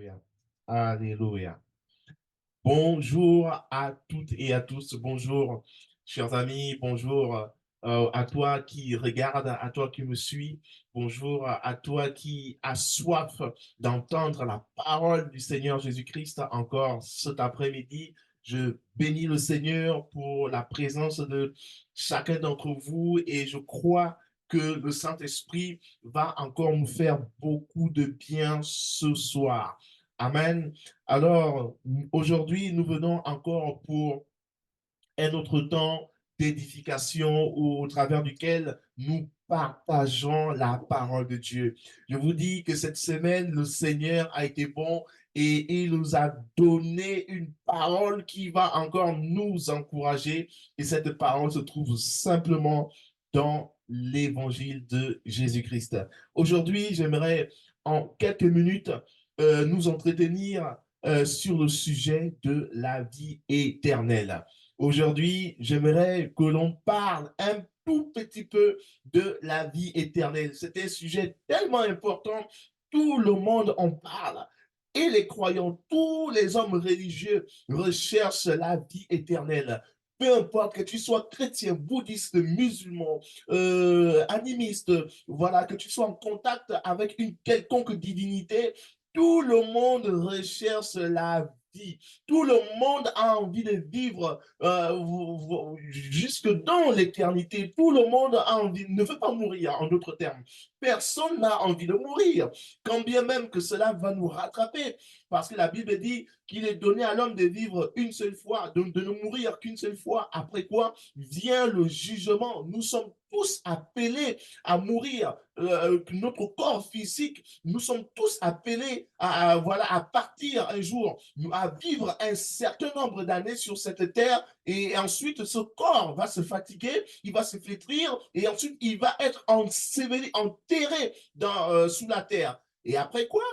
Alléluia. Alléluia. Bonjour à toutes et à tous. Bonjour, chers amis. Bonjour à toi qui regarde, à toi qui me suis. Bonjour à toi qui a soif d'entendre la parole du Seigneur Jésus-Christ encore cet après-midi. Je bénis le Seigneur pour la présence de chacun d'entre vous et je crois que le Saint-Esprit va encore nous faire beaucoup de bien ce soir. Amen. Alors, aujourd'hui, nous venons encore pour un autre temps d'édification au travers duquel nous partageons la parole de Dieu. Je vous dis que cette semaine, le Seigneur a été bon et il nous a donné une parole qui va encore nous encourager. Et cette parole se trouve simplement dans l'évangile de Jésus-Christ. Aujourd'hui, j'aimerais en quelques minutes nous entretenir sur le sujet de la vie éternelle. Aujourd'hui, j'aimerais que l'on parle un tout petit peu de la vie éternelle. C'est un sujet tellement important, tout le monde en parle. Et les croyants, tous les hommes religieux recherchent la vie éternelle. Peu importe que tu sois chrétien, bouddhiste, musulman, animiste, voilà, que tu sois en contact avec une quelconque divinité, tout le monde recherche la vie. Tout le monde a envie de vivre jusque dans l'éternité. Tout le monde a envie, ne veut pas mourir, en d'autres termes. Personne n'a envie de mourir, quand bien même que cela va nous rattraper. Parce que la Bible dit qu'il est donné à l'homme de vivre une seule fois, de ne mourir qu'une seule fois, après quoi vient le jugement. Nous sommes tous appelés à mourir. Notre corps physique, nous sommes tous appelés voilà, à partir un jour, à vivre un certain nombre d'années sur cette terre et ensuite ce corps va se fatiguer, il va se flétrir et ensuite il va être enseveli, enterré sous la terre. Et après quoi?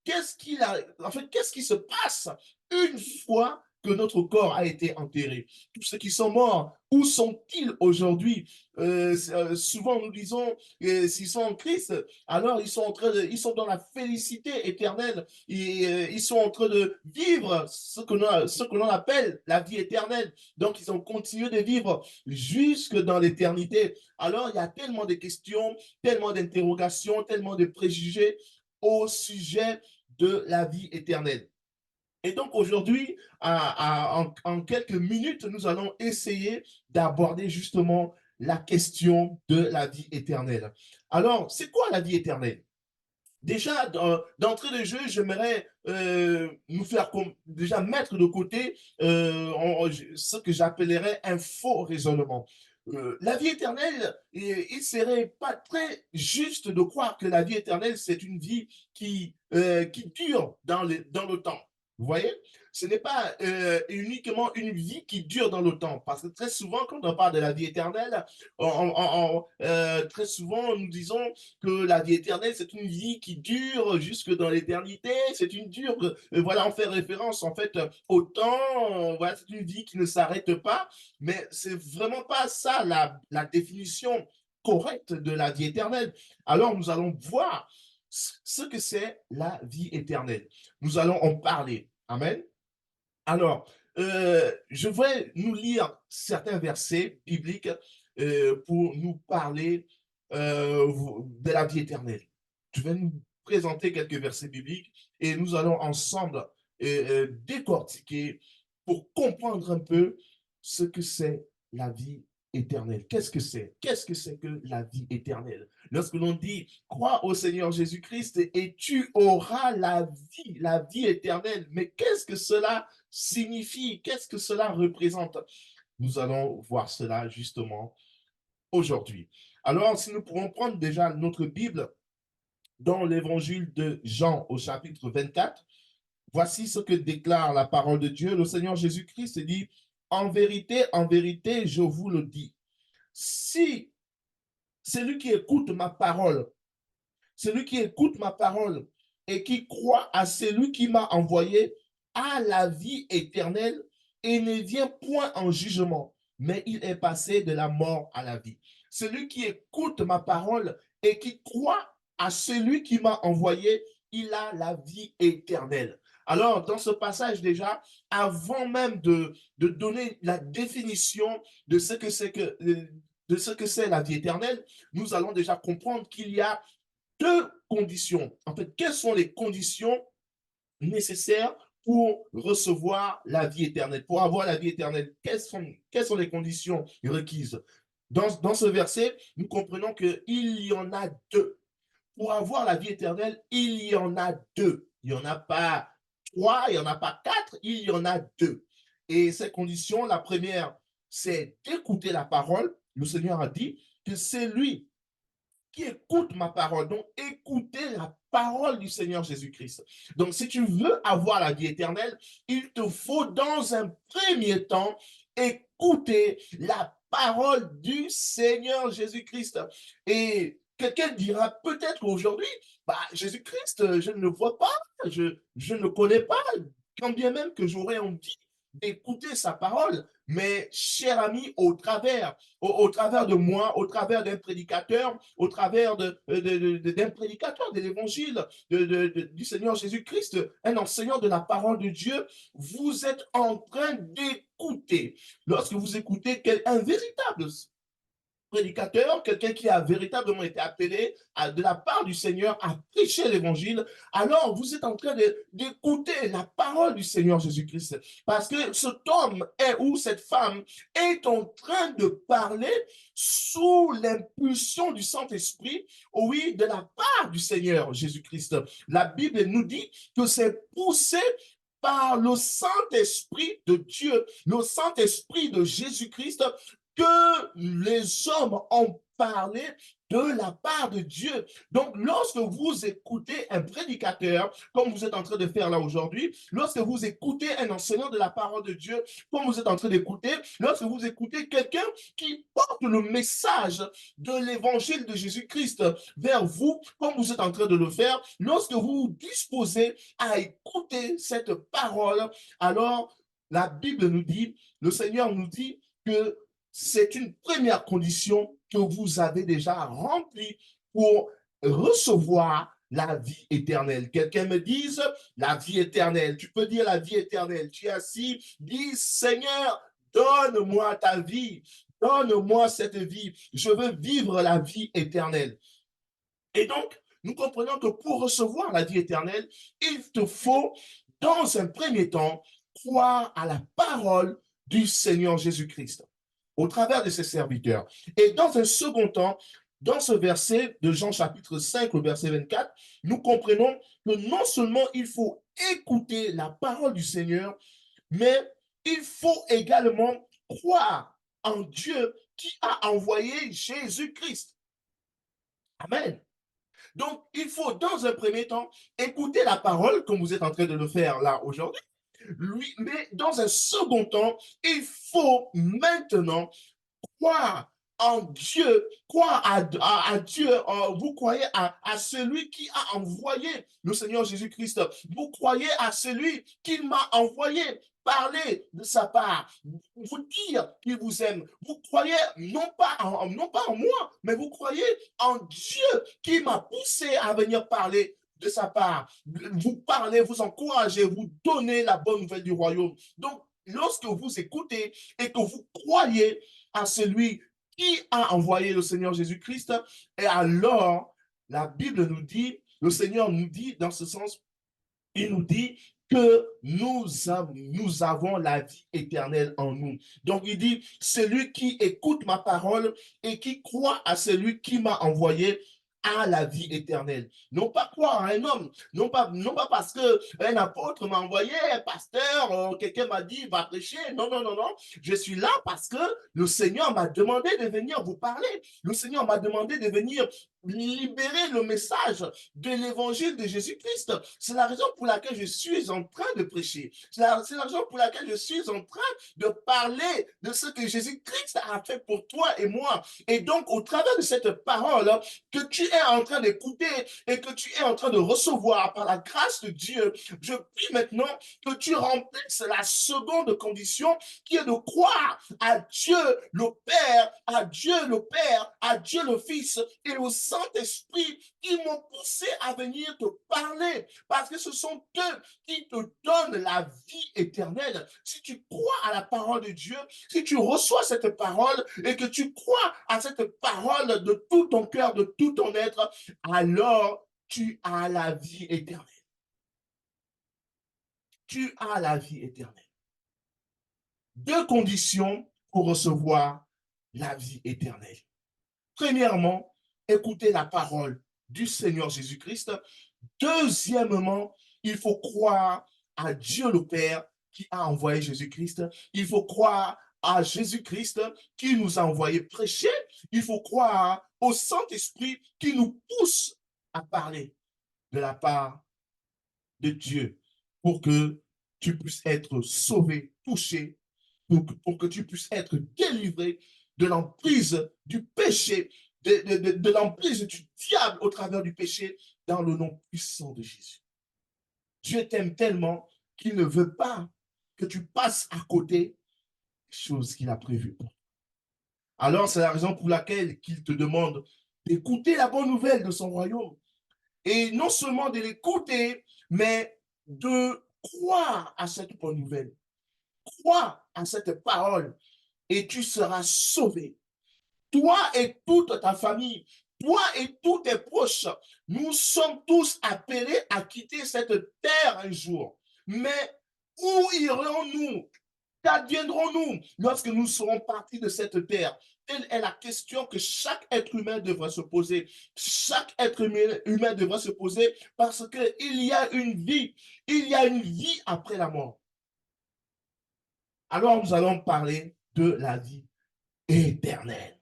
Qu'est-ce qui se passe une fois que notre corps a été enterré? Tous ceux qui sont morts, où sont-ils aujourd'hui? Souvent nous disons s'ils sont en Christ, alors ils sont dans la félicité éternelle et ils sont en train de vivre ce que l'on appelle la vie éternelle. Donc ils ont continué de vivre jusque dans l'éternité. Alors il y a tellement de questions, tellement d'interrogations, tellement de préjugés au sujet de la vie éternelle. Et donc aujourd'hui, en quelques minutes, nous allons essayer d'aborder justement la question de la vie éternelle. Alors, c'est quoi la vie éternelle? Déjà, d'entrée de jeu, j'aimerais nous faire déjà mettre de côté ce que j'appellerais un faux raisonnement. La vie éternelle, il serait pas très juste de croire que la vie éternelle, c'est une vie qui dure dans le temps. Vous voyez? Ce n'est pas uniquement une vie qui dure dans le temps, parce que très souvent, quand on parle de la vie éternelle, très souvent, nous disons que la vie éternelle, c'est une vie qui dure jusque dans l'éternité. C'est une dure, voilà, on fait référence en fait au temps. Voilà, c'est une vie qui ne s'arrête pas. Mais c'est vraiment pas ça la définition correcte de la vie éternelle. Alors, nous allons voir ce que c'est la vie éternelle. Nous allons en parler. Amen. Alors, je vais nous lire certains versets bibliques pour nous parler de la vie éternelle. Je vais nous présenter quelques versets bibliques et nous allons ensemble décortiquer pour comprendre un peu ce que c'est la vie éternelle. Qu'est-ce que c'est? Qu'est-ce que c'est que la vie éternelle? Lorsque l'on dit crois au Seigneur Jésus-Christ et tu auras la vie éternelle. Mais qu'est-ce que cela signifie? Qu'est-ce que cela représente? Nous allons voir cela justement aujourd'hui. Alors, si nous pourrons prendre déjà notre Bible dans l'évangile de Jean au chapitre 24, voici ce que déclare la parole de Dieu. Le Seigneur Jésus-Christ dit, en vérité, je vous le dis, si celui qui écoute ma parole, celui qui écoute ma parole et qui croit à celui qui m'a envoyé a la vie éternelle et ne vient point en jugement, mais il est passé de la mort à la vie. Celui qui écoute ma parole et qui croit à celui qui m'a envoyé il a la vie éternelle. Alors, dans ce passage déjà, avant même de donner la définition de ce que c'est la vie éternelle, nous allons déjà comprendre qu'il y a deux conditions. En fait, quelles sont les conditions nécessaires pour recevoir la vie éternelle, pour avoir la vie éternelle? Quelles sont les conditions requises? Dans ce verset, nous comprenons qu'il y en a deux. Pour avoir la vie éternelle, il y en a deux. Il n'y en a pas trois, il n'y en a pas quatre, il y en a deux. Et ces conditions, la première, c'est d'écouter la parole. Le Seigneur a dit que c'est lui qui écoute ma parole. Donc, écoutez la parole du Seigneur Jésus-Christ. Donc, si tu veux avoir la vie éternelle, il te faut dans un premier temps écouter la parole du Seigneur Jésus-Christ. Et quelqu'un dira peut-être aujourd'hui, bah, Jésus-Christ, je ne le vois pas, je ne le connais pas, quand bien même que j'aurais envie d'écouter sa parole. Mais, cher ami, au travers de moi, au travers d'un prédicateur, au travers d'un prédicateur de l'évangile du Seigneur Jésus-Christ, un enseignant de la parole de Dieu, vous êtes en train d'écouter. Lorsque vous écoutez un véritable prédicateur, quelqu'un qui a véritablement été appelé de la part du Seigneur à prêcher l'évangile, alors vous êtes en train d'écouter la parole du Seigneur Jésus-Christ. Parce que cet homme ou cette femme est en train de parler sous l'impulsion du Saint-Esprit, oui, de la part du Seigneur Jésus-Christ. La Bible nous dit que c'est poussé par le Saint-Esprit de Dieu, le Saint-Esprit de Jésus-Christ, que les hommes ont parlé de la part de Dieu. Donc, lorsque vous écoutez un prédicateur, comme vous êtes en train de faire là aujourd'hui, lorsque vous écoutez un enseignant de la parole de Dieu, comme vous êtes en train d'écouter, lorsque vous écoutez quelqu'un qui porte le message de l'évangile de Jésus-Christ vers vous, comme vous êtes en train de le faire, lorsque vous vous disposez à écouter cette parole, alors la Bible nous dit, le Seigneur nous dit que c'est une première condition que vous avez déjà remplie pour recevoir la vie éternelle. Quelqu'un me dise la vie éternelle. Tu peux dire la vie éternelle. Tu es assis, dis Seigneur, donne-moi ta vie, donne-moi cette vie. Je veux vivre la vie éternelle. Et donc, nous comprenons que pour recevoir la vie éternelle, il te faut, dans un premier temps, croire à la parole du Seigneur Jésus-Christ au travers de ses serviteurs. Et dans un second temps, dans ce verset de Jean chapitre 5, le verset 24, nous comprenons que non seulement il faut écouter la parole du Seigneur, mais il faut également croire en Dieu qui a envoyé Jésus-Christ. Amen. Donc, il faut dans un premier temps écouter la parole, comme vous êtes en train de le faire là aujourd'hui. Lui, mais dans un second temps, il faut maintenant croire en Dieu, croire à Dieu, vous croyez à celui qui a envoyé le Seigneur Jésus-Christ, vous croyez à celui qui m'a envoyé, parler de sa part, vous dire qu'il vous aime, vous croyez non pas en moi, mais vous croyez en Dieu qui m'a poussé à venir parler de sa part, vous parlez, vous encouragez, vous donnez la bonne nouvelle du royaume. Donc, lorsque vous écoutez et que vous croyez à celui qui a envoyé le Seigneur Jésus-Christ, et alors la Bible nous dit, le Seigneur nous dit dans ce sens, il nous dit que nous avons la vie éternelle en nous. Donc il dit, celui qui écoute ma parole et qui croit à celui qui m'a envoyé à la vie éternelle. Non pas croire à un homme, non pas parce que un apôtre m'a envoyé, un pasteur, quelqu'un m'a dit, va prêcher. Non, non, non, non. Je suis là parce que le Seigneur m'a demandé de venir vous parler. Le Seigneur m'a demandé de venir libérer le message de l'évangile de Jésus-Christ. C'est la raison pour laquelle je suis en train de prêcher. C'est la raison pour laquelle je suis en train de parler de ce que Jésus-Christ a fait pour toi et moi. Et donc, au travers de cette parole que tu es en train d'écouter et que tu es en train de recevoir par la grâce de Dieu, je prie maintenant que tu remplisses la seconde condition qui est de croire à Dieu le Père, à Dieu le Père, à Dieu le Fils et au Saint-Esprit qui m'ont poussé à venir te parler, parce que ce sont eux qui te donnent la vie éternelle. Si tu crois à la parole de Dieu, si tu reçois cette parole et que tu crois à cette parole de tout ton cœur, de tout ton être, alors tu as la vie éternelle. Tu as la vie éternelle. Deux conditions pour recevoir la vie éternelle. Premièrement, écouter la parole du Seigneur Jésus-Christ. Deuxièmement, il faut croire à Dieu le Père qui a envoyé Jésus-Christ. Il faut croire à Jésus-Christ qui nous a envoyé prêcher. Il faut croire au Saint-Esprit qui nous pousse à parler de la part de Dieu pour que tu puisses être sauvé, touché, pour que tu puisses être délivré de l'emprise du péché, de l'emprise du diable au travers du péché, dans le nom puissant de Jésus. Dieu t'aime tellement qu'il ne veut pas que tu passes à côté des choses qu'il a prévues pour toi. Alors, c'est la raison pour laquelle il te demande d'écouter la bonne nouvelle de son royaume. Et non seulement de l'écouter, mais de croire à cette bonne nouvelle. Crois à cette parole et tu seras sauvé. Toi et toute ta famille, toi et tous tes proches, nous sommes tous appelés à quitter cette terre un jour. Mais où irons-nous? Qu'adviendrons-nous lorsque nous serons partis de cette terre? Telle est la question que chaque être humain devrait se poser. Chaque être humain devrait se poser parce qu'il y a une vie. Il y a une vie après la mort. Alors nous allons parler de la vie éternelle.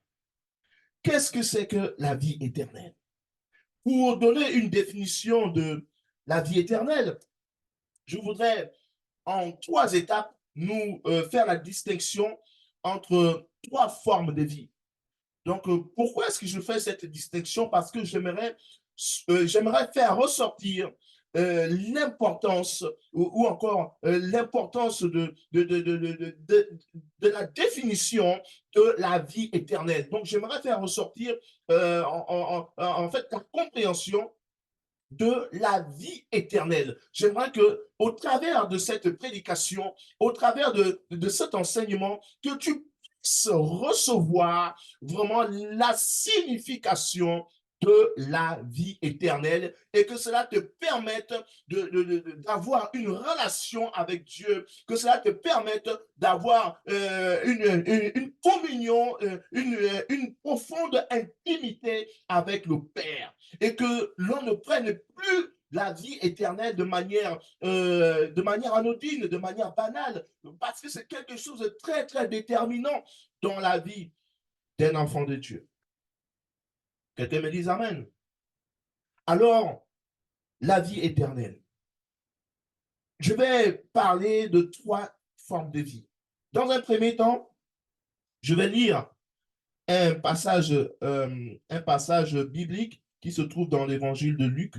Qu'est-ce que c'est que la vie éternelle? Pour donner une définition de la vie éternelle, je voudrais en 3 étapes nous faire la distinction entre 3 formes de vie. Donc, pourquoi est-ce que je fais cette distinction? Parce que j'aimerais faire ressortir l'importance ou encore l'importance de la définition de la vie éternelle. Donc, j'aimerais faire ressortir en fait la compréhension de la vie éternelle. J'aimerais que, au travers de cette prédication, au travers de cet enseignement, que tu puisses recevoir vraiment la signification de la vie éternelle et que cela te permette d'avoir une relation avec Dieu, que cela te permette d'avoir une communion, une profonde intimité avec le Père et que l'on ne prenne plus la vie éternelle de manière anodine, de manière banale, parce que c'est quelque chose de très, très déterminant dans la vie d'un enfant de Dieu. Quelqu'un me dise Amen. Alors, la vie éternelle. Je vais parler de 3 formes de vie. Dans un premier temps, je vais lire un passage biblique qui se trouve dans l'évangile de Luc.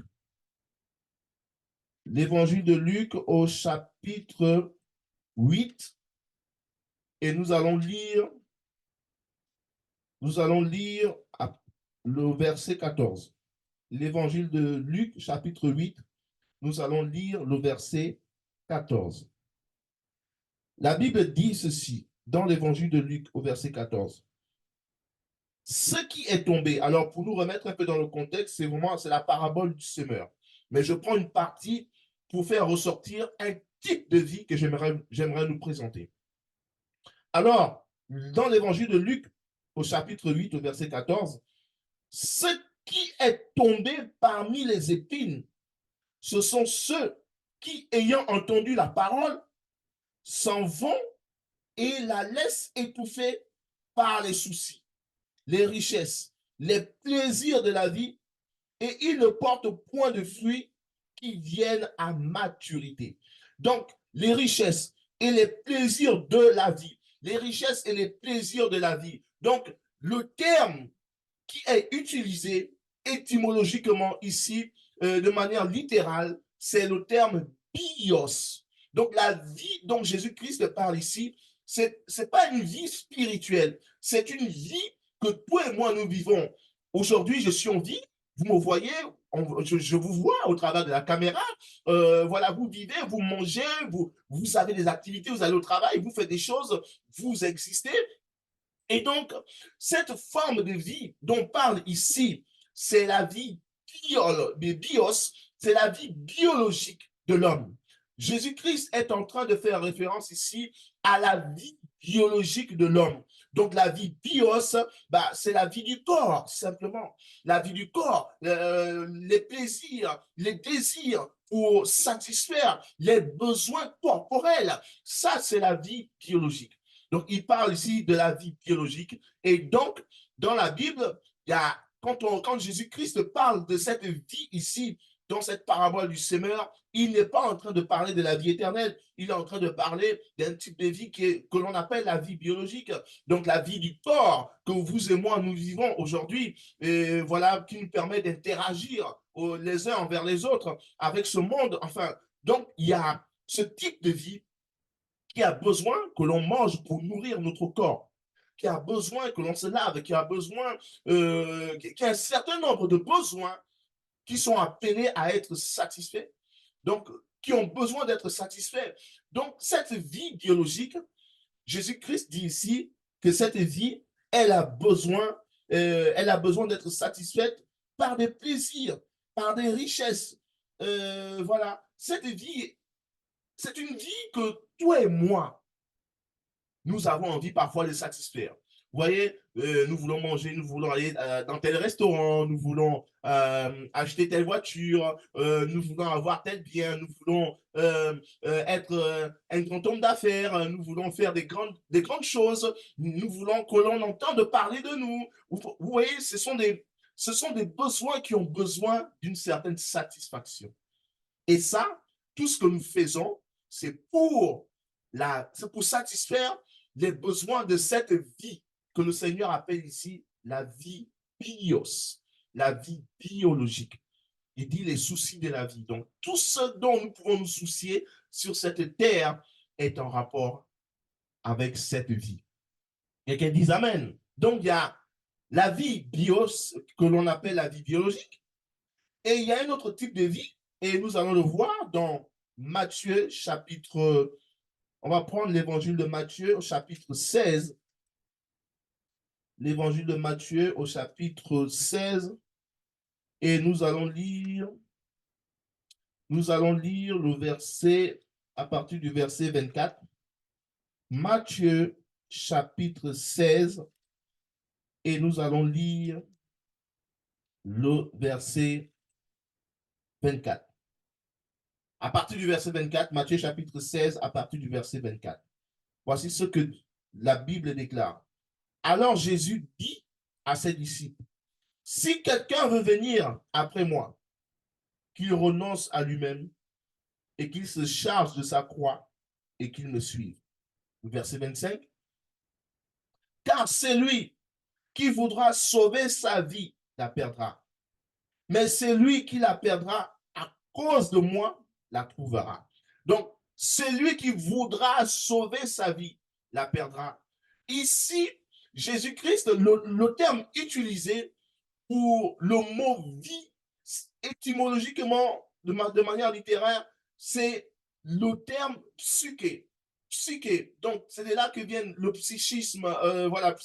L'évangile de Luc au chapitre 8. Et nous allons lire le verset 14. L'évangile de Luc, chapitre 8, nous allons lire le verset 14. La Bible dit ceci, dans l'évangile de Luc, au verset 14. Ce qui est tombé, alors pour nous remettre un peu dans le contexte, c'est la parabole du semeur. Mais je prends une partie pour faire ressortir un type de vie que j'aimerais nous présenter. Alors, dans l'évangile de Luc, au chapitre 8, au verset 14, ce qui est tombé parmi les épines, ce sont ceux qui, ayant entendu la parole, s'en vont et la laissent étouffer par les soucis, les richesses, les plaisirs de la vie, et ils ne portent point de fruits qui viennent à maturité. Donc, les richesses et les plaisirs de la vie, les richesses et les plaisirs de la vie. Donc, le terme qui est utilisé étymologiquement ici, de manière littérale, c'est le terme bios. Donc, la vie dont Jésus-Christ parle ici, c'est pas une vie spirituelle, c'est une vie que toi et moi nous vivons. Aujourd'hui, je suis en vie, vous me voyez, je vous vois au travers de la caméra. Voilà, vous vivez, vous mangez, vous avez des activités, vous allez au travail, vous faites des choses, vous existez. Et donc, cette forme de vie dont on parle ici, c'est la vie bios, c'est la vie biologique de l'homme. Jésus-Christ est en train de faire référence ici à la vie biologique de l'homme. Donc la vie bios, bah, c'est la vie du corps, simplement. La vie du corps, les plaisirs, les désirs pour satisfaire les besoins corporels. Ça, c'est la vie biologique. Donc, il parle ici de la vie biologique. Et donc, dans la Bible, il y a, quand Jésus-Christ parle de cette vie ici, dans cette parabole du semeur, il n'est pas en train de parler de la vie éternelle, il est en train de parler d'un type de vie que l'on appelle la vie biologique, donc la vie du corps que vous et moi nous vivons aujourd'hui, et voilà, qui nous permet d'interagir les uns envers les autres avec ce monde. Enfin, donc il y a ce type de vie qui a besoin que l'on mange pour nourrir notre corps, qui a besoin que l'on se lave, qui a besoin, qui a un certain nombre de besoins qui sont appelés à être satisfaits, donc qui ont besoin d'être satisfaits. Donc cette vie biologique, Jésus-Christ dit ici que cette vie, elle a besoin d'être satisfaite par des plaisirs, par des richesses. Voilà, cette vie, c'est une vie que toi et moi, nous avons envie parfois de satisfaire. Vous voyez, nous voulons manger, nous voulons aller dans tel restaurant, nous voulons acheter telle voiture, nous voulons avoir tel bien, nous voulons être un grand homme d'affaires, nous voulons faire des grandes choses, nous voulons que l'on entende parler de nous. Vous voyez, ce sont des besoins qui ont besoin d'une certaine satisfaction. Et ça, tout ce que nous faisons, c'est c'est pour satisfaire les besoins de cette vie que le Seigneur appelle ici la vie bios, la vie biologique. Il dit les soucis de la vie. Donc, tout ce dont nous pouvons nous soucier sur cette terre est en rapport avec cette vie. Quelqu'un dit Amen. Donc, il y a la vie bios que l'on appelle la vie biologique et il y a un autre type de vie et nous allons le voir dans Matthieu chapitre, on va prendre l'évangile de Matthieu au chapitre 16. L'évangile de Matthieu au chapitre 16 et nous allons lire le verset à partir du verset 24. Matthieu chapitre 16 et nous allons lire le verset 24. À partir du verset 24, Matthieu chapitre 16, à partir du verset 24. Voici ce que la Bible déclare. Alors Jésus dit à ses disciples, si quelqu'un veut venir après moi, qu'il renonce à lui-même et qu'il se charge de sa croix et qu'il me suive. Verset 25. Car celui qui voudra sauver sa vie la perdra. Mais celui qui la perdra à cause de moi la trouvera. Donc, celui qui voudra sauver sa vie la perdra. Ici, Jésus-Christ, le terme utilisé pour le mot vie, étymologiquement, de manière littéraire, c'est le terme psyché. Psyché. Donc, c'est de là que viennent le psychisme, voilà,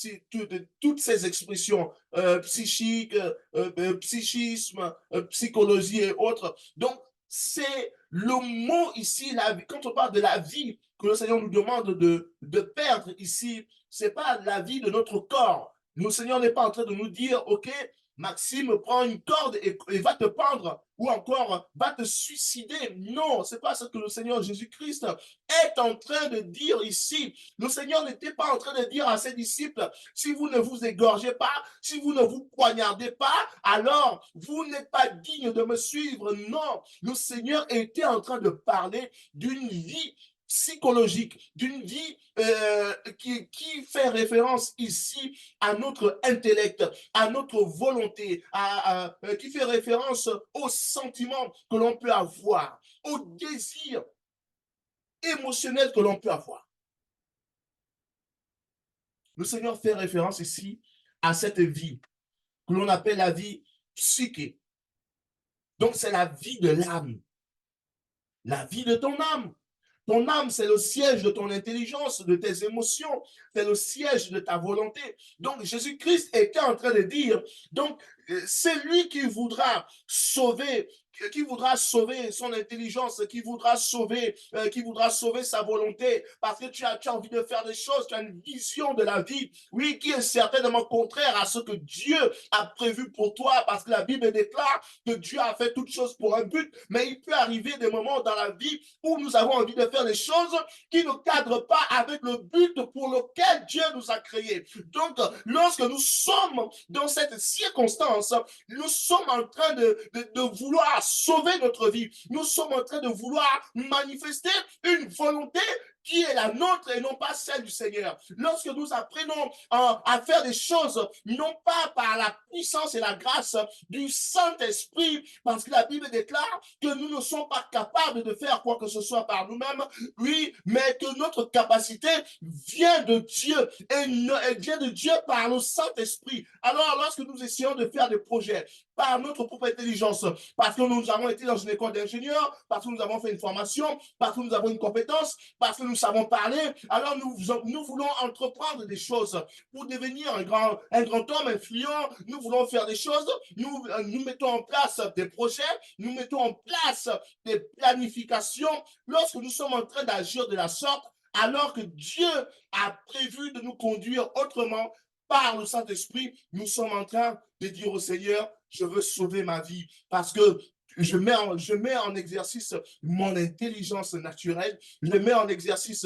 toutes ces expressions psychiques, psychisme, psychologie et autres. Donc, c'est le mot ici, quand on parle de la vie que le Seigneur nous demande de perdre ici, c'est pas la vie de notre corps. Le Seigneur n'est pas en train de nous dire, OK, Maxime prend une corde et va te pendre ou encore va te suicider. Non, c'est pas ce que le Seigneur Jésus-Christ est en train de dire ici. Le Seigneur n'était pas en train de dire à ses disciples, si vous ne vous égorgez pas, si vous ne vous poignardez pas, alors vous n'êtes pas digne de me suivre. Non, le Seigneur était en train de parler d'une vie psychologique, d'une vie qui fait référence ici à notre intellect, à notre volonté, qui fait référence aux sentiments que l'on peut avoir, aux désirs émotionnels que l'on peut avoir. Le Seigneur fait référence ici à cette vie. que l'on appelle la vie psychique. Donc, c'est la vie de l'âme, la vie de ton âme. Ton âme, c'est le siège de ton intelligence, de tes émotions, c'est le siège de ta volonté. Donc, Jésus-Christ était en train de dire, donc, c'est lui qui voudra sauver son intelligence, qui voudra sauver sa volonté, parce que tu as envie de faire des choses, tu as une vision de la vie, oui, qui est certainement contraire à ce que Dieu a prévu pour toi, parce que la Bible déclare que Dieu a fait toutes choses pour un but, mais il peut arriver des moments dans la vie où nous avons envie de faire des choses qui ne cadrent pas avec le but pour lequel Dieu nous a créés. Donc, lorsque nous sommes dans cette circonstance, nous sommes en train de vouloir sauver notre vie. Nous sommes en train de vouloir manifester une volonté qui est la nôtre et non pas celle du Seigneur. Lorsque nous apprenons à faire des choses, non pas par la puissance et la grâce du Saint-Esprit, parce que la Bible déclare que nous ne sommes pas capables de faire quoi que ce soit par nous-mêmes, oui, mais que notre capacité vient de Dieu et vient de Dieu par le Saint-Esprit. Alors, lorsque nous essayons de faire des projets par notre propre intelligence, parce que nous avons été dans une école d'ingénieurs, parce que nous avons fait une formation, parce que nous avons une compétence, parce que nous savons parler, alors nous voulons entreprendre des choses pour devenir un grand homme influent. Nous voulons faire des choses, nous mettons en place des projets, nous mettons en place des planifications. Lorsque nous sommes en train d'agir de la sorte, alors que Dieu a prévu de nous conduire autrement par le Saint-Esprit, nous sommes en train de dire au Seigneur, je veux sauver ma vie parce que je mets en exercice mon intelligence naturelle, je mets en exercice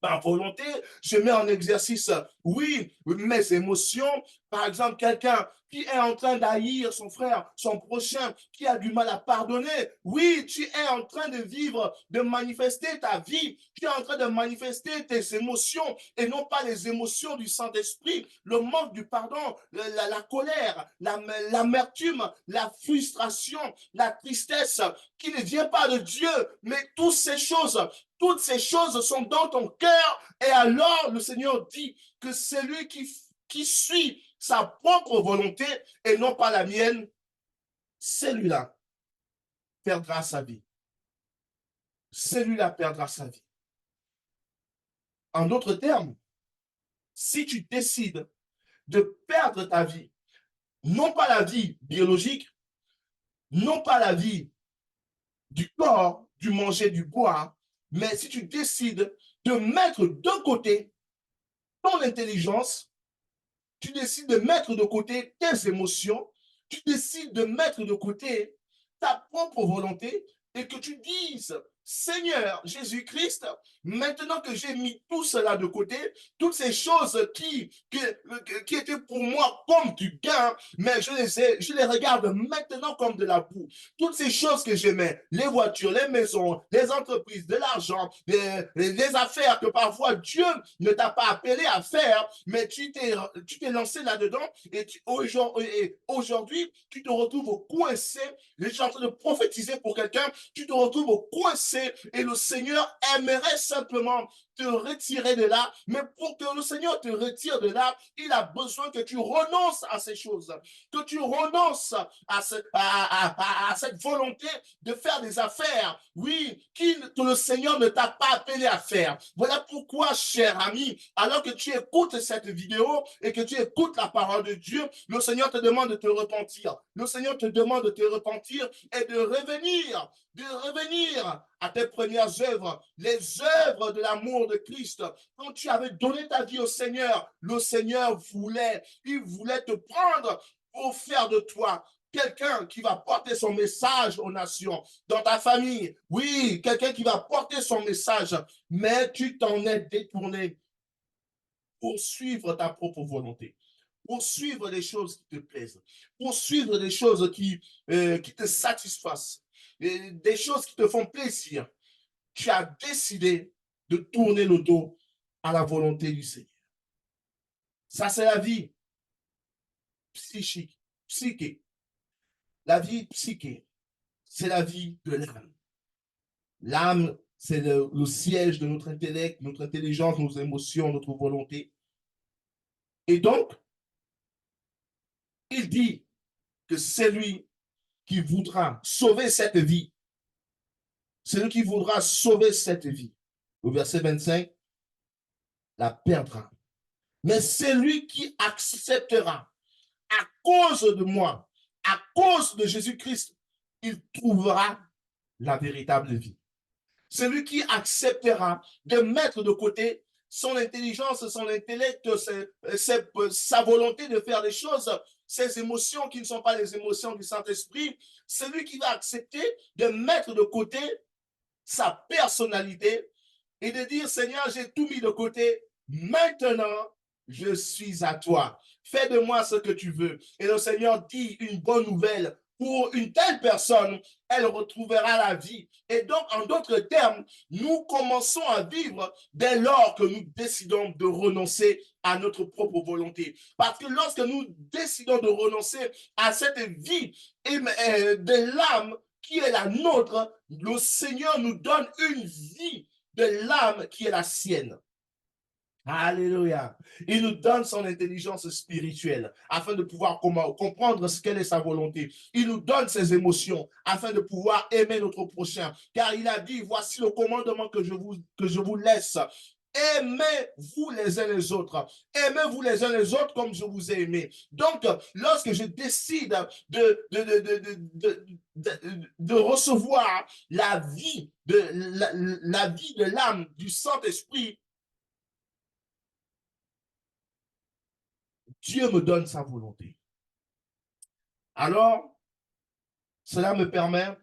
ma volonté, je mets en exercice, oui, mes émotions. Par exemple, quelqu'un qui est en train d'haïr son frère, son prochain, qui a du mal à pardonner. Oui, tu es en train de vivre, de manifester ta vie. Tu es en train de manifester tes émotions et non pas les émotions du Saint-Esprit, le manque du pardon, la colère, l'amertume, la frustration, la tristesse qui ne vient pas de Dieu, mais toutes ces choses sont dans ton cœur. Et alors, le Seigneur dit que celui qui suit sa propre volonté et non pas la mienne, celui-là perdra sa vie. Celui-là perdra sa vie. En d'autres termes, si tu décides de perdre ta vie, non pas la vie biologique, non pas la vie du corps, du manger, du boire, mais si tu décides de mettre de côté ton intelligence, tu décides de mettre de côté tes émotions, tu décides de mettre de côté ta propre volonté et que tu dises, Seigneur Jésus-Christ, maintenant que j'ai mis tout cela de côté, toutes ces choses qui étaient pour moi comme du gain, mais je les regarde maintenant comme de la boue. Toutes ces choses que j'aimais, les voitures, les maisons, les entreprises, de l'argent, les affaires que parfois Dieu ne t'a pas appelé à faire, mais tu t'es lancé là-dedans et aujourd'hui, tu te retrouves coincé. Je suis en train de prophétiser pour quelqu'un, tu te retrouves coincé et le Seigneur aimerait simplement te retirer de là, mais pour que le Seigneur te retire de là, il a besoin que tu renonces à ces choses, que tu renonces à cette volonté de faire des affaires, oui, que le Seigneur ne t'a pas appelé à faire. Voilà pourquoi, cher ami, alors que tu écoutes cette vidéo et que tu écoutes la parole de Dieu, le Seigneur te demande de te repentir. Le Seigneur te demande de te repentir et de revenir à tes premières œuvres, les œuvres de l'amour de Christ. Quand tu avais donné ta vie au Seigneur, le Seigneur il voulait te prendre pour faire de toi quelqu'un qui va porter son message aux nations, dans ta famille. Oui, quelqu'un qui va porter son message, mais tu t'en es détourné pour suivre ta propre volonté, pour suivre les choses qui te plaisent, pour suivre des choses qui te satisfassent, des choses qui te font plaisir. Tu as décidé de tourner le dos à la volonté du Seigneur. Ça, c'est la vie psychique. La vie psychique, c'est la vie de l'âme. L'âme, c'est le siège de notre intellect, notre intelligence, nos émotions, notre volonté. Et donc, il dit que celui qui voudra sauver cette vie, celui qui voudra sauver cette vie, au verset 25, la perdra. Mais celui qui acceptera à cause de moi, à cause de Jésus-Christ, il trouvera la véritable vie. Celui qui acceptera de mettre de côté son intelligence, son intellect, sa volonté de faire des choses, ses émotions qui ne sont pas les émotions du Saint-Esprit, celui qui va accepter de mettre de côté sa personnalité et de dire, Seigneur, j'ai tout mis de côté, maintenant, je suis à toi. Fais de moi ce que tu veux. Et le Seigneur dit une bonne nouvelle. Pour une telle personne, elle retrouvera la vie. Et donc, en d'autres termes, nous commençons à vivre dès lors que nous décidons de renoncer à notre propre volonté. Parce que lorsque nous décidons de renoncer à cette vie de l'âme qui est la nôtre, le Seigneur nous donne une vie de l'âme qui est la sienne. Alléluia. Il nous donne son intelligence spirituelle afin de pouvoir comprendre ce qu'elle est sa volonté. Il nous donne ses émotions afin de pouvoir aimer notre prochain. Car il a dit, voici le commandement que je vous laisse. Aimez-vous les uns les autres. Aimez-vous les uns les autres comme je vous ai aimé. Donc, lorsque je décide de recevoir la vie de l'âme du Saint-Esprit, Dieu me donne sa volonté. Alors, cela me permet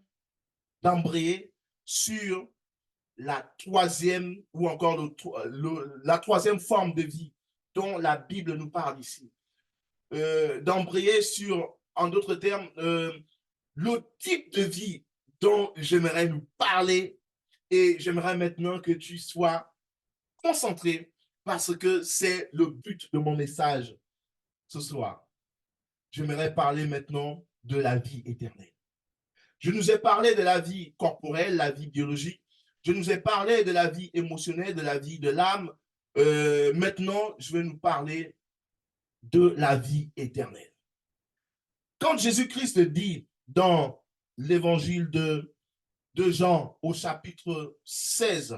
d'embrayer sur la troisième ou encore la troisième forme de vie dont la Bible nous parle ici. D'embrayer sur, en d'autres termes, le type de vie dont j'aimerais nous parler et j'aimerais maintenant que tu sois concentré parce que c'est le but de mon message ce soir. J'aimerais parler maintenant de la vie éternelle. Je nous ai parlé de la vie corporelle, la vie biologique. Je nous ai parlé de la vie émotionnelle, de la vie de l'âme. Maintenant, je vais nous parler de la vie éternelle. Quand Jésus-Christ dit dans l'évangile de Jean au chapitre 16,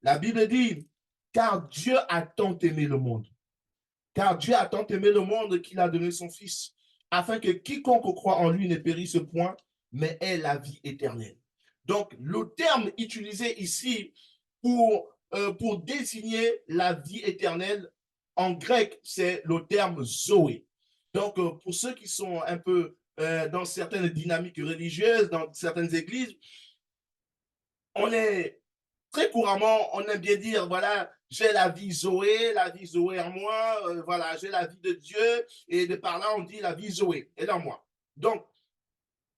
la Bible dit, car Dieu a tant aimé le monde. Car Dieu a tant aimé le monde qu'il a donné son Fils, afin que quiconque croit en lui ne périsse point, mais ait la vie éternelle. Donc, le terme utilisé ici pour désigner la vie éternelle, en grec, c'est le terme Zoé. Donc, pour ceux qui sont un peu dans certaines dynamiques religieuses, dans certaines églises, on est très couramment, on aime bien dire, voilà, j'ai la vie Zoé en moi, voilà, j'ai la vie de Dieu, et de par là, on dit la vie Zoé, elle est en moi. Donc,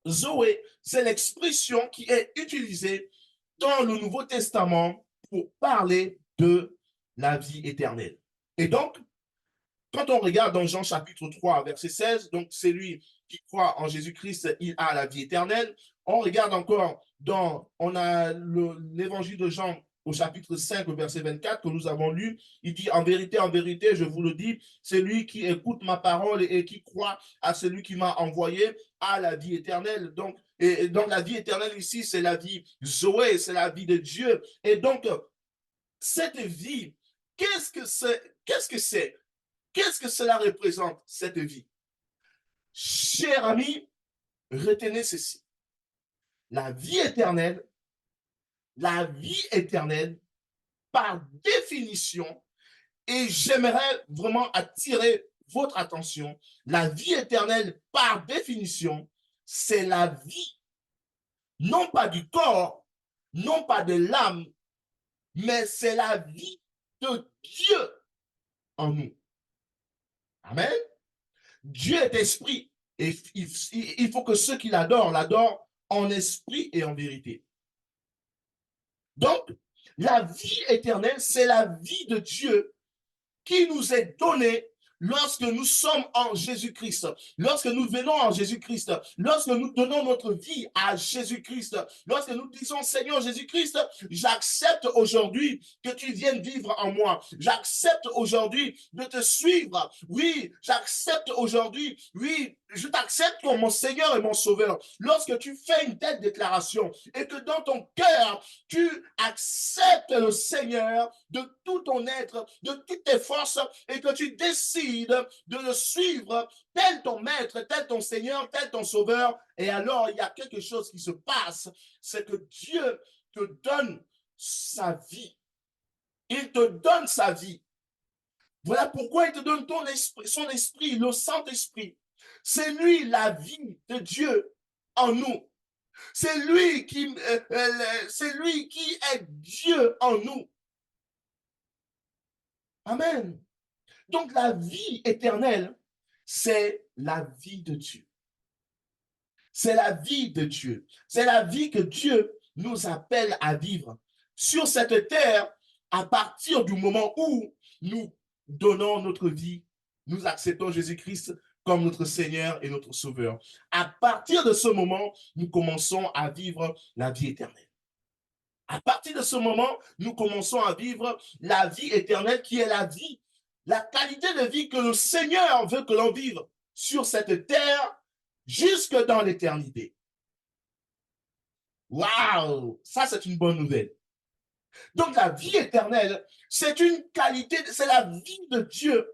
Zoé, c'est l'expression qui est utilisée dans le Nouveau Testament pour parler de la vie éternelle. Et donc, quand on regarde dans Jean chapitre 3, verset 16, donc c'est lui qui croit en Jésus-Christ, il a la vie éternelle. On regarde encore on a l'évangile de Jean au chapitre 5, verset 24 que nous avons lu. Il dit, en vérité, je vous le dis, celui qui écoute ma parole et qui croit à celui qui m'a envoyé a la vie éternelle. Donc, la vie éternelle ici, c'est la vie Zoé, c'est la vie de Dieu. Et donc, cette vie, qu'est-ce que c'est? Qu'est-ce que cela représente, cette vie? Chers amis, retenez ceci. La vie éternelle, par définition, et j'aimerais vraiment attirer votre attention, la vie éternelle, par définition, c'est la vie, non pas du corps, non pas de l'âme, mais c'est la vie de Dieu en nous. Amen. Dieu est esprit et il faut que ceux qui l'adorent en esprit et en vérité. Donc, la vie éternelle, c'est la vie de Dieu qui nous est donnée lorsque nous sommes en Jésus-Christ, lorsque nous venons en Jésus-Christ, lorsque nous donnons notre vie à Jésus-Christ, lorsque nous disons Seigneur Jésus-Christ, j'accepte aujourd'hui que tu viennes vivre en moi. J'accepte aujourd'hui de te suivre. Oui, j'accepte aujourd'hui, oui, je t'accepte comme mon Seigneur et mon Sauveur. Lorsque tu fais une telle déclaration et que dans ton cœur, tu acceptes le Seigneur de tout ton être, de toutes tes forces et que tu décides de le suivre tel ton maître, tel ton Seigneur, tel ton Sauveur, et alors il y a quelque chose qui se passe, c'est que Dieu te donne sa vie. Il te donne sa vie. Voilà pourquoi il te donne ton esprit, son esprit, le Saint-Esprit. C'est lui la vie de Dieu en nous. C'est lui qui est Dieu en nous. Amen. Donc la vie éternelle, c'est la vie de Dieu. C'est la vie de Dieu. C'est la vie que Dieu nous appelle à vivre sur cette terre à partir du moment où nous donnons notre vie, nous acceptons Jésus-Christ comme notre Seigneur et notre Sauveur. À partir de ce moment, nous commençons à vivre la vie éternelle. À partir de ce moment, nous commençons à vivre la vie éternelle qui est la vie, la qualité de vie que le Seigneur veut que l'on vive sur cette terre jusque dans l'éternité. Waouh! Ça, c'est une bonne nouvelle. Donc, la vie éternelle, c'est une qualité, c'est la vie de Dieu.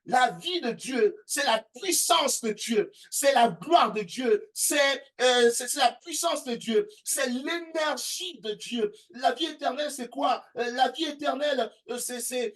La vie de Dieu, c'est la puissance de Dieu, c'est la gloire de Dieu, c'est la puissance de Dieu, c'est l'énergie de Dieu. La vie éternelle, c'est quoi? La vie éternelle, c'est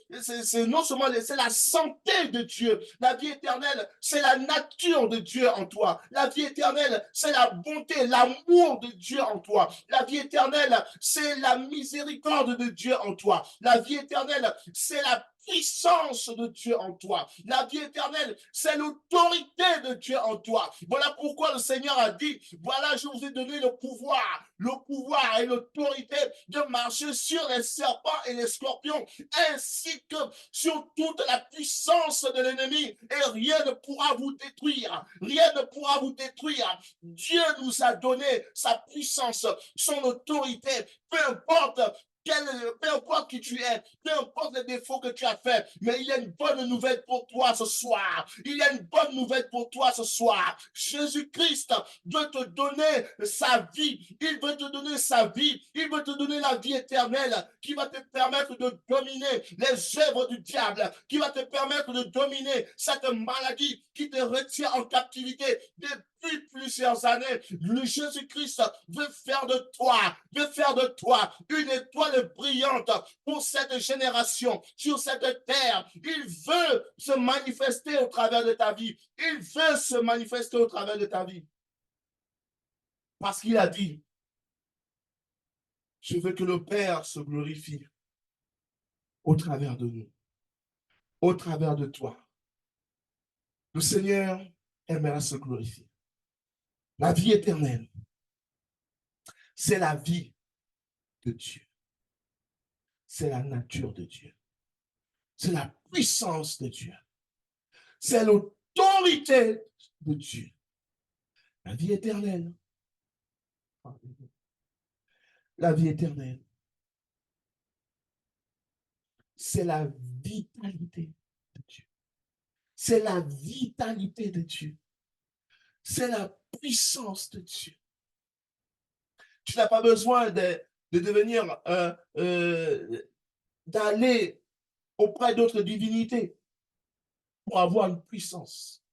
non seulement c'est la santé de Dieu. La vie éternelle, c'est la nature de Dieu en toi. La vie éternelle, c'est la bonté, l'amour de Dieu en toi. La vie éternelle, c'est la miséricorde de Dieu en toi. La vie éternelle, c'est la puissance de Dieu en toi. La vie éternelle, c'est l'autorité de Dieu en toi. Voilà pourquoi le Seigneur a dit, voilà, je vous ai donné le pouvoir et l'autorité de marcher sur les serpents et les scorpions, ainsi que sur toute la puissance de l'ennemi, et rien ne pourra vous détruire. Rien ne pourra vous détruire. Dieu nous a donné sa puissance, son autorité, peu importe peu importe qui tu es, peu importe les défauts que tu as fait, mais il y a une bonne nouvelle pour toi ce soir. Il y a une bonne nouvelle pour toi ce soir. Jésus-Christ veut te donner sa vie. Il veut te donner sa vie. Il veut te donner la vie éternelle qui va te permettre de dominer les œuvres du diable, qui va te permettre de dominer cette maladie qui te retient en captivité depuis plusieurs années. Le Jésus-Christ veut faire de toi une étoile brillante pour cette génération, sur cette terre. Il veut se manifester au travers de ta vie. Il veut se manifester au travers de ta vie. Parce qu'il a dit, je veux que le Père se glorifie au travers de nous, au travers de toi. Le Seigneur aimera se glorifier. La vie éternelle, c'est la vie de Dieu. C'est la nature de Dieu. C'est la puissance de Dieu. C'est l'autorité de Dieu. La vie éternelle. La vie éternelle. C'est la vitalité de Dieu. C'est la vitalité de Dieu. C'est la puissance de Dieu. Tu n'as pas besoin de devenir, d'aller auprès d'autres divinités pour avoir une puissance.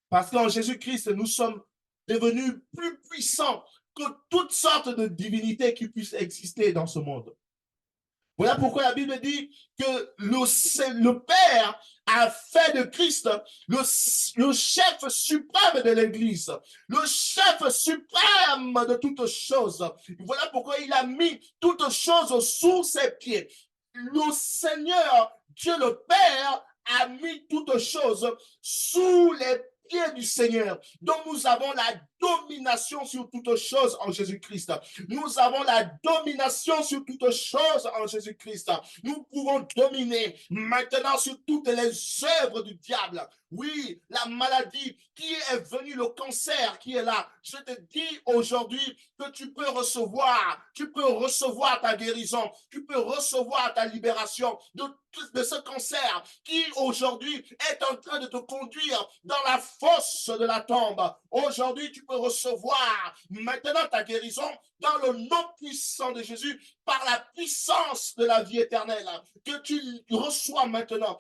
Parce qu'en Jésus-Christ, nous sommes devenus plus puissants que toutes sortes de divinités qui puissent exister dans ce monde. Voilà pourquoi la Bible dit que le Père a fait de Christ le chef suprême de l'Église, le chef suprême de toutes choses. Voilà pourquoi il a mis toutes choses sous ses pieds. Le Seigneur, Dieu le Père, a mis toutes choses sous les pieds du Seigneur. Donc nous avons la domination sur toutes choses en Jésus-Christ. Nous avons la domination sur toutes choses en Jésus-Christ. Nous pouvons dominer maintenant sur toutes les œuvres du diable. Oui, la maladie qui est venue, le cancer qui est là. Je te dis aujourd'hui que tu peux recevoir ta guérison, tu peux recevoir ta libération de ce cancer qui aujourd'hui est en train de te conduire dans la fosse de la tombe. Aujourd'hui, tu peux recevoir maintenant ta guérison dans le nom puissant de Jésus, par la puissance de la vie éternelle, que tu reçois maintenant,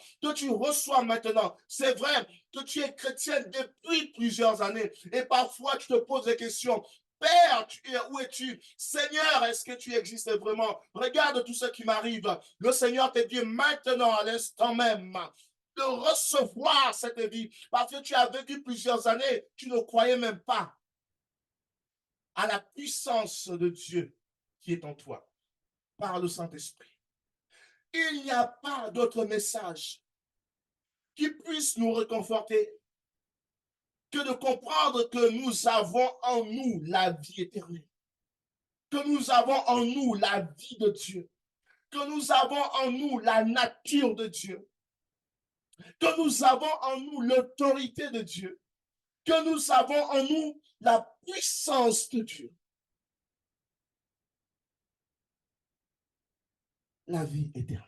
C'est vrai que tu es chrétienne depuis plusieurs années et parfois tu te poses des questions. Père, où es-tu? Seigneur, est-ce que tu existes vraiment? Regarde tout ce qui m'arrive. Le Seigneur te dit maintenant, à l'instant même, de recevoir cette vie. Parce que tu as vécu plusieurs années, tu ne croyais même pas à la puissance de Dieu qui est en toi, par le Saint-Esprit. Il n'y a pas d'autre message qui puisse nous réconforter que de comprendre que nous avons en nous la vie éternelle, que nous avons en nous la vie de Dieu, que nous avons en nous la nature de Dieu, que nous avons en nous l'autorité de Dieu, que nous avons en nous la puissance de Dieu. La vie éternelle.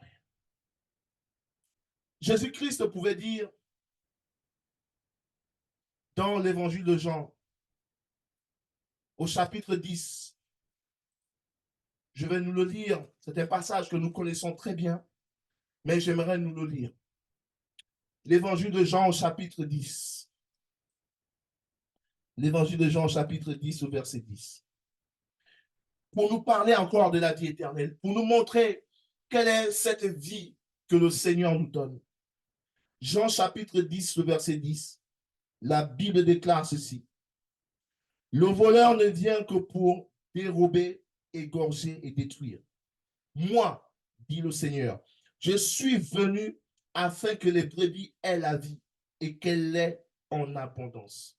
Jésus-Christ pouvait dire dans l'évangile de Jean, au chapitre 10, je vais nous le lire, c'est un passage que nous connaissons très bien, mais j'aimerais nous le lire. L'évangile de Jean au chapitre 10. L'évangile de Jean au chapitre 10 au verset 10. Pour nous parler encore de la vie éternelle, pour nous montrer quelle est cette vie que le Seigneur nous donne. Jean chapitre 10, le verset 10, la Bible déclare ceci. Le voleur ne vient que pour dérober, égorger et détruire. Moi, dit le Seigneur, je suis venu afin que les brebis aient la vie et qu'elle l'ait en abondance.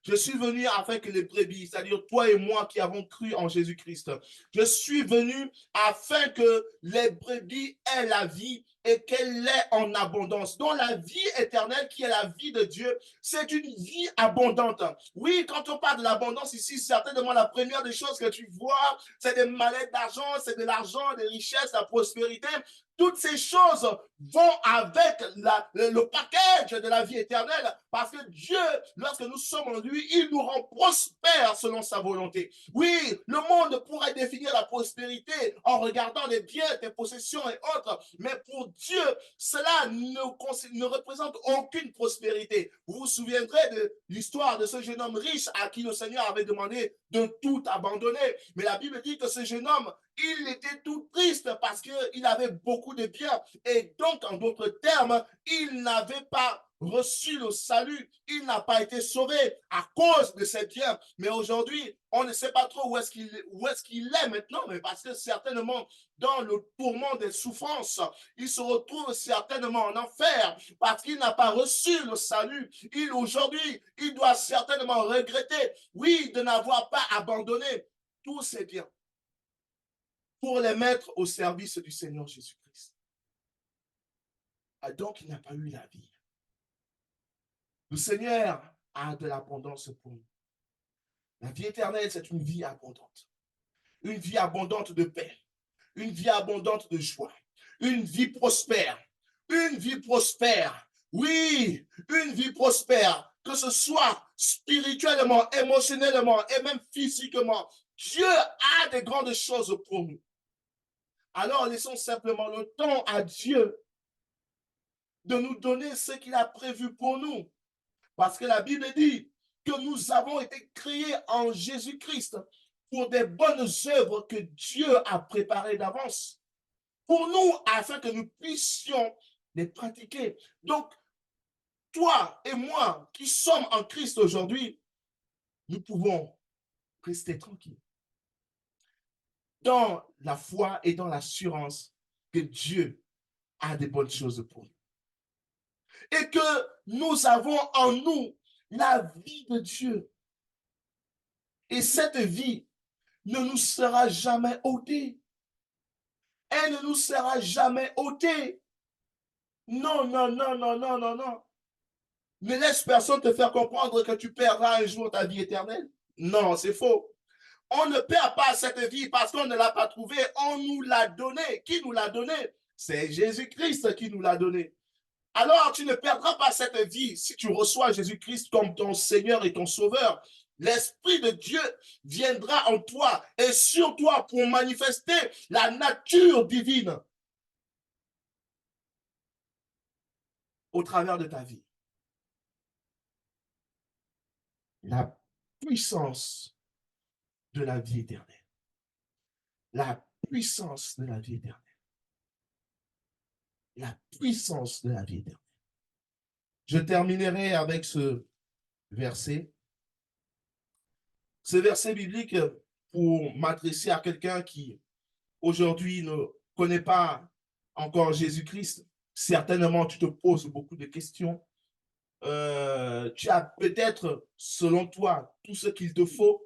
Je suis venu afin que les brebis, c'est-à-dire toi et moi qui avons cru en Jésus-Christ, je suis venu afin que les brebis aient la vie et qu'elle l'ait en abondance. Donc la vie éternelle qui est la vie de Dieu, c'est une vie abondante. Oui, quand on parle de l'abondance ici, certainement la première des choses que tu vois, c'est des mallettes d'argent, c'est de l'argent, des richesses, la prospérité. Toutes ces choses vont avec le package de la vie éternelle parce que Dieu, lorsque nous sommes en lui, il nous rend prospères selon sa volonté. Oui, le monde pourrait définir la prospérité en regardant les biens, les possessions et autres, mais pour Dieu, cela ne représente aucune prospérité. Vous vous souviendrez de l'histoire de ce jeune homme riche à qui le Seigneur avait demandé de tout abandonner. Mais la Bible dit que ce jeune homme, il était tout triste parce qu'il avait beaucoup de biens. Et donc, en d'autres termes, il n'avait pas reçu le salut, il n'a pas été sauvé à cause de ses biens. Mais aujourd'hui, on ne sait pas trop où est-ce qu'il est maintenant, mais parce que certainement, dans le tourment des souffrances, il se retrouve certainement en enfer parce qu'il n'a pas reçu le salut. Aujourd'hui, il doit certainement regretter, oui, de n'avoir pas abandonné tous ses biens pour les mettre au service du Seigneur Jésus-Christ. Donc, il n'a pas eu la vie. Le Seigneur a de l'abondance pour nous. La vie éternelle, c'est une vie abondante. Une vie abondante de paix. Une vie abondante de joie. Une vie prospère. Une vie prospère. Oui, une vie prospère. Que ce soit spirituellement, émotionnellement et même physiquement. Dieu a des grandes choses pour nous. Alors, laissons simplement le temps à Dieu de nous donner ce qu'il a prévu pour nous. Parce que la Bible dit que nous avons été créés en Jésus-Christ pour des bonnes œuvres que Dieu a préparées d'avance pour nous afin que nous puissions les pratiquer. Donc, toi et moi qui sommes en Christ aujourd'hui, nous pouvons rester tranquilles dans la foi et dans l'assurance que Dieu a des bonnes choses pour nous. Et que nous avons en nous la vie de Dieu. Et cette vie ne nous sera jamais ôtée. Elle ne nous sera jamais ôtée. Non, non, non, non, non, non, non. Ne laisse personne te faire comprendre que tu perdras un jour ta vie éternelle. Non, c'est faux. On ne perd pas cette vie parce qu'on ne l'a pas trouvée. On nous l'a donnée. Qui nous l'a donnée? C'est Jésus-Christ qui nous l'a donnée. Alors tu ne perdras pas cette vie si tu reçois Jésus-Christ comme ton Seigneur et ton Sauveur. L'Esprit de Dieu viendra en toi et sur toi pour manifester la nature divine au travers de ta vie. La puissance de la vie éternelle. La puissance de la vie éternelle. La puissance de la vie éternelle. Je terminerai avec ce verset. Ce verset biblique pour m'adresser à quelqu'un qui aujourd'hui ne connaît pas encore Jésus-Christ. Certainement, tu te poses beaucoup de questions. Tu as peut-être, selon toi, tout ce qu'il te faut.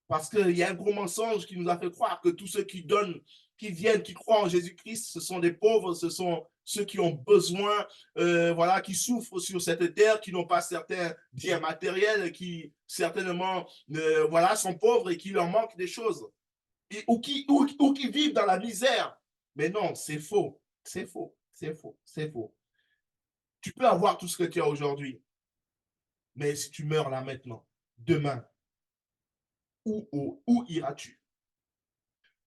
Parce qu'il y a un gros mensonge qui nous a fait croire que tous ceux qui donnent, qui viennent, qui croient en Jésus-Christ, ce sont des pauvres, ce sont ceux qui ont besoin, voilà, qui souffrent sur cette terre, qui n'ont pas certains biens matériels, qui certainement voilà, sont pauvres et qui leur manquent des choses, ou qui vivent dans la misère. Mais non, c'est faux, c'est faux, c'est faux, c'est faux. Tu peux avoir tout ce que tu as aujourd'hui, mais si tu meurs là maintenant, demain, où iras-tu?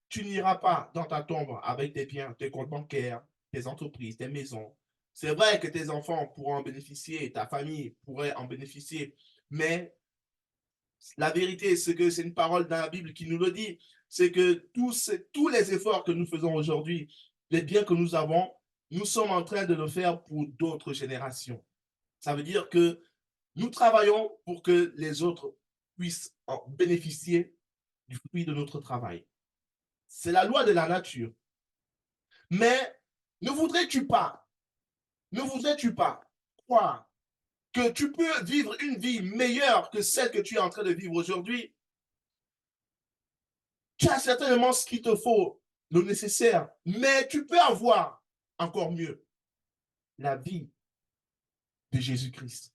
Tu n'iras pas dans ta tombe avec tes biens, tes comptes bancaires, tes entreprises, tes maisons. C'est vrai que tes enfants pourront en bénéficier, ta famille pourrait en bénéficier, mais la vérité, c'est que c'est une parole dans la Bible qui nous le dit, c'est que tous les efforts que nous faisons aujourd'hui, les biens que nous avons, nous sommes en train de le faire pour d'autres générations. Ça veut dire que nous travaillons pour que les autres puissent en bénéficier du fruit de notre travail. C'est la loi de la nature. Mais ne voudrais-tu pas croire que tu peux vivre une vie meilleure que celle que tu es en train de vivre aujourd'hui? Tu as certainement ce qu'il te faut, le nécessaire, mais tu peux avoir encore mieux la vie de Jésus-Christ.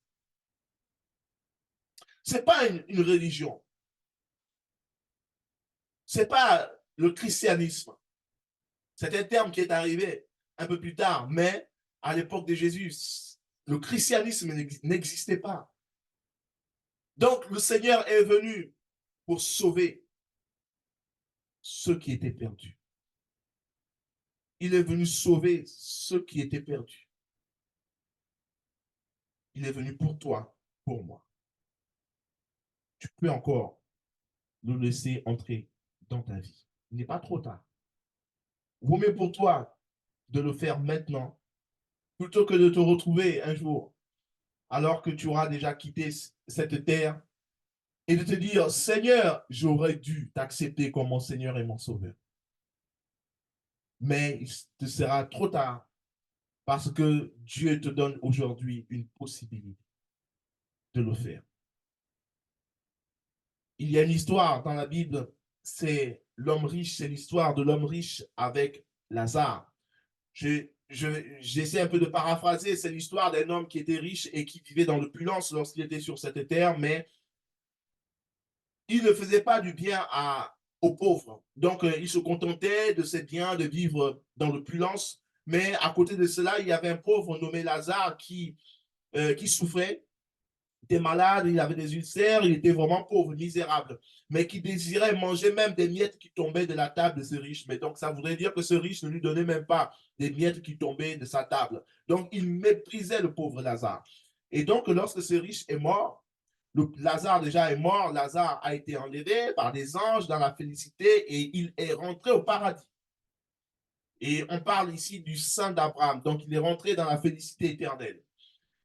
Ce n'est pas une religion. Ce n'est pas le christianisme. C'est un terme qui est arrivé un peu plus tard, mais à l'époque de Jésus, le christianisme n'existait pas. Donc, le Seigneur est venu pour sauver ceux qui étaient perdus. Il est venu sauver ceux qui étaient perdus. Il est venu pour toi, pour moi. Tu peux encore le laisser entrer dans ta vie. Il n'est pas trop tard. Vaut mieux pour toi de le faire maintenant plutôt que de te retrouver un jour alors que tu auras déjà quitté cette terre et de te dire, Seigneur, j'aurais dû t'accepter comme mon Seigneur et mon Sauveur. Mais il te sera trop tard parce que Dieu te donne aujourd'hui une possibilité de le faire. Il y a une histoire dans la Bible, c'est l'homme riche, c'est l'histoire de l'homme riche avec Lazare. J'essaie un peu de paraphraser, c'est l'histoire d'un homme qui était riche et qui vivait dans l'opulence lorsqu'il était sur cette terre, mais il ne faisait pas du bien aux pauvres. Donc, il se contentait de ses biens, de vivre dans l'opulence, mais à côté de cela, il y avait un pauvre nommé Lazare qui souffrait, était malade, il avait des ulcères, il était vraiment pauvre, misérable, mais qui désirait manger même des miettes qui tombaient de la table de ce riche. Mais donc, ça voudrait dire que ce riche ne lui donnait même pas des miettes qui tombaient de sa table. Donc, il méprisait le pauvre Lazare. Et donc, lorsque ce riche est mort, Lazare déjà est mort, Lazare a été enlevé par des anges dans la félicité et il est rentré au paradis. Et on parle ici du sein d'Abraham, donc il est rentré dans la félicité éternelle.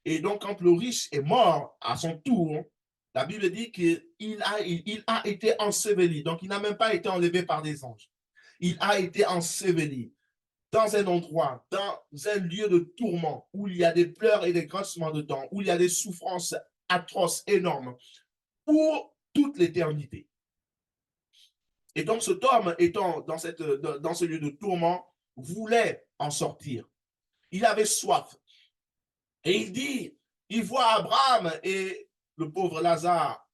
Et donc, quand le riche est mort à son tour, la Bible dit qu'il a été enseveli. Donc, il n'a même pas été enlevé par des anges. Il a été enseveli dans un endroit, dans un lieu de tourment, où il y a des pleurs et des grincements de dents, où il y a des souffrances atroce, énorme, pour toute l'éternité. Et donc cet homme, étant dans ce lieu de tourment, voulait en sortir. Il avait soif. Et il dit, il voit Abraham et le pauvre Lazare,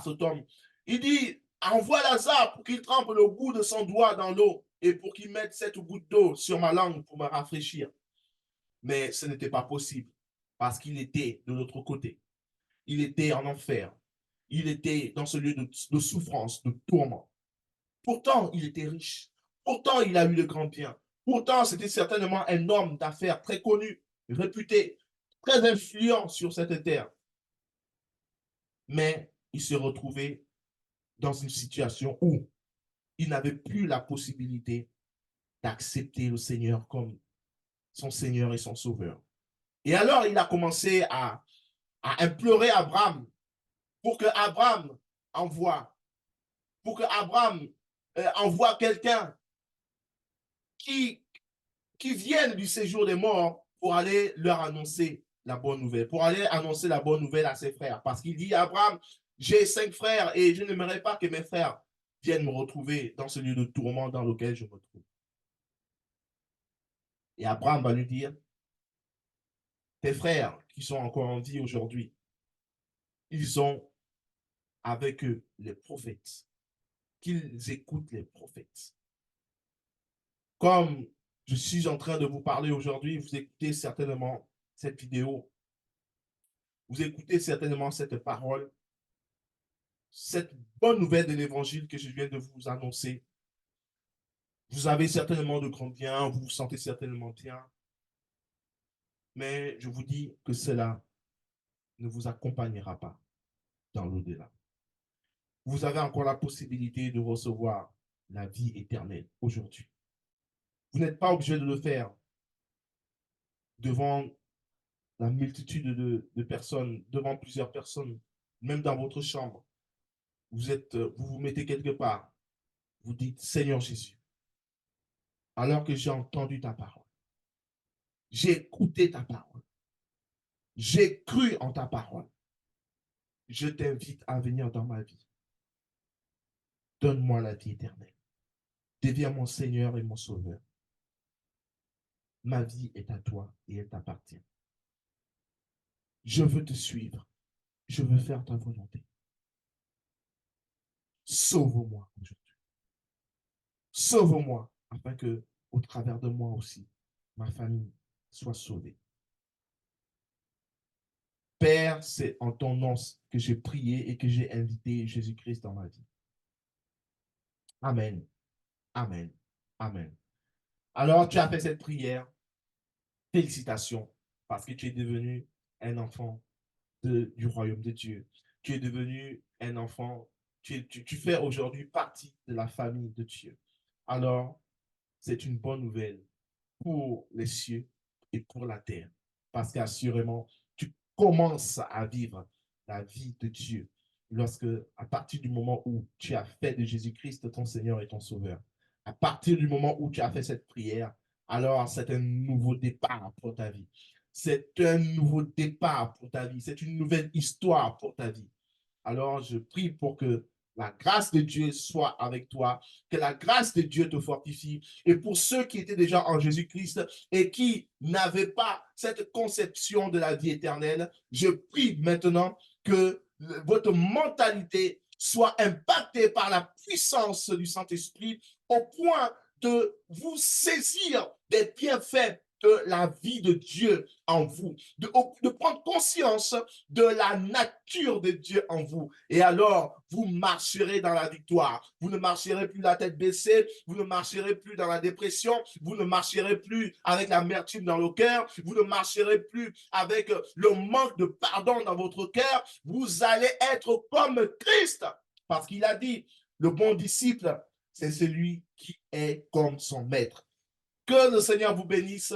cet homme, il dit, envoie Lazare pour qu'il trempe le bout de son doigt dans l'eau et pour qu'il mette cette goutte d'eau sur ma langue pour me rafraîchir. Mais ce n'était pas possible parce qu'il était de l'autre côté. Il était en enfer. Il était dans ce lieu de souffrance, de tourment. Pourtant, il était riche. Pourtant, il a eu de grands biens. Pourtant, c'était certainement un homme d'affaires très connu, réputé, très influent sur cette terre. Mais il se retrouvait dans une situation où il n'avait plus la possibilité d'accepter le Seigneur comme son Seigneur et son Sauveur. Et alors, il a commencé à implorer Abraham pour que Abraham envoie, envoie quelqu'un qui vienne du séjour des morts pour aller leur annoncer la bonne nouvelle, pour aller annoncer la bonne nouvelle à ses frères. Parce qu'il dit, Abraham, j'ai 5 frères et je n'aimerais pas que mes frères viennent me retrouver dans ce lieu de tourment dans lequel je me trouve. Et Abraham va lui dire, tes frères qui sont encore en vie aujourd'hui, ils ont avec eux les prophètes, qu'ils écoutent les prophètes. Comme je suis en train de vous parler aujourd'hui, vous écoutez certainement cette vidéo, vous écoutez certainement cette parole, cette bonne nouvelle de l'évangile que je viens de vous annoncer. Vous avez certainement de grands biens, vous vous sentez certainement bien, mais je vous dis que cela ne vous accompagnera pas dans l'au-delà. Vous avez encore la possibilité de recevoir la vie éternelle aujourd'hui. Vous n'êtes pas obligé de le faire devant la multitude de personnes, devant plusieurs personnes, même dans votre chambre. Vous vous mettez quelque part, vous dites, Seigneur Jésus, alors que j'ai entendu ta parole, j'ai écouté ta parole, j'ai cru en ta parole, je t'invite à venir dans ma vie. Donne-moi la vie éternelle. Deviens mon Seigneur et mon Sauveur. Ma vie est à toi et elle t'appartient. Je veux te suivre. Je veux faire ta volonté. Sauve-moi aujourd'hui. Sauve-moi afin que, au travers de moi aussi, ma famille soit sauvée. Père, c'est en ton nom que j'ai prié et que j'ai invité Jésus-Christ dans ma vie. Amen. Amen. Amen. Alors, tu as fait cette prière. Félicitations, parce que tu es devenu un enfant du royaume de Dieu. Tu es devenu un enfant, tu fais aujourd'hui partie de la famille de Dieu. Alors, c'est une bonne nouvelle pour les cieux et pour la terre, parce qu'assurément, tu commences à vivre la vie de Dieu lorsque, à partir du moment où tu as fait de Jésus-Christ ton Seigneur et ton Sauveur, à partir du moment où tu as fait cette prière, alors c'est un nouveau départ pour ta vie. C'est un nouveau départ pour ta vie. C'est une nouvelle histoire pour ta vie. Alors, je prie pour que la grâce de Dieu soit avec toi, que la grâce de Dieu te fortifie. Et pour ceux qui étaient déjà en Jésus-Christ et qui n'avaient pas cette conception de la vie éternelle, je prie maintenant que votre mentalité soit impactée par la puissance du Saint-Esprit au point de vous saisir des bienfaits de la vie de Dieu en vous, de prendre conscience de la nature de Dieu en vous. Et alors, vous marcherez dans la victoire. Vous ne marcherez plus la tête baissée, vous ne marcherez plus dans la dépression, vous ne marcherez plus avec l'amertume dans le cœur, vous ne marcherez plus avec le manque de pardon dans votre cœur. Vous allez être comme Christ, parce qu'il a dit, le bon disciple, c'est celui qui est comme son maître. Que le Seigneur vous bénisse.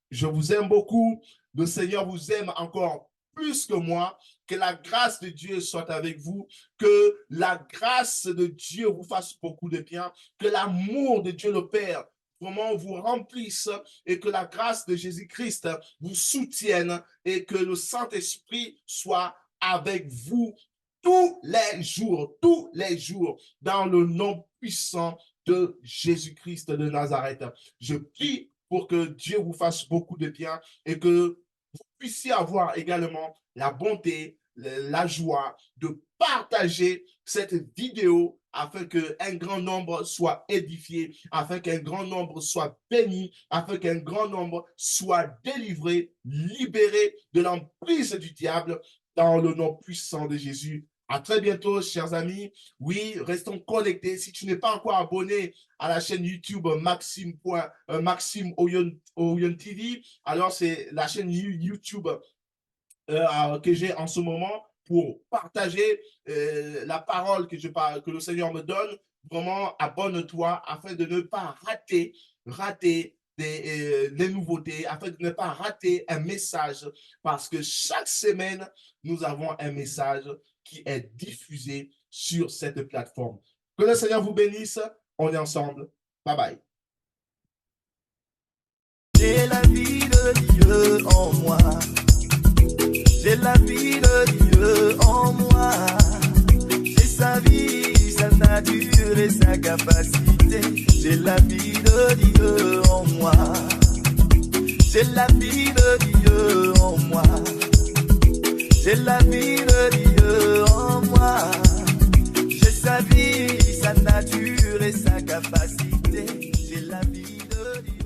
Je vous aime beaucoup. Le Seigneur vous aime encore plus que moi. Que la grâce de Dieu soit avec vous. Que la grâce de Dieu vous fasse beaucoup de bien. Que l'amour de Dieu le Père vraiment vous remplisse et que la grâce de Jésus-Christ vous soutienne et que le Saint-Esprit soit avec vous tous les jours, dans le nom puissant de Jésus-Christ de Nazareth. Je prie pour que Dieu vous fasse beaucoup de bien et que vous puissiez avoir également la bonté, la joie de partager cette vidéo afin qu'un grand nombre soit édifié, afin qu'un grand nombre soit béni, afin qu'un grand nombre soit délivré, libéré de l'emprise du diable dans le nom puissant de Jésus. À très bientôt, chers amis. Oui, restons connectés. Si tu n'es pas encore abonné à la chaîne YouTube Maxime Oyon TV, alors c'est la chaîne YouTube que j'ai en ce moment pour partager la parole que le Seigneur me donne. Vraiment, abonne-toi afin de ne pas rater les nouveautés, afin de ne pas rater un message, parce que chaque semaine, nous avons un message qui est diffusé sur cette plateforme. Que le Seigneur vous bénisse. On est ensemble. Bye bye. J'ai la vie de Dieu en moi. J'ai la vie de Dieu en moi. J'ai sa vie, sa nature et sa capacité. J'ai la vie de Dieu en moi. J'ai la vie de Dieu en moi. J'ai la vie de Dieu en moi. J'ai sa vie, sa nature et sa capacité. J'ai la vie de Dieu.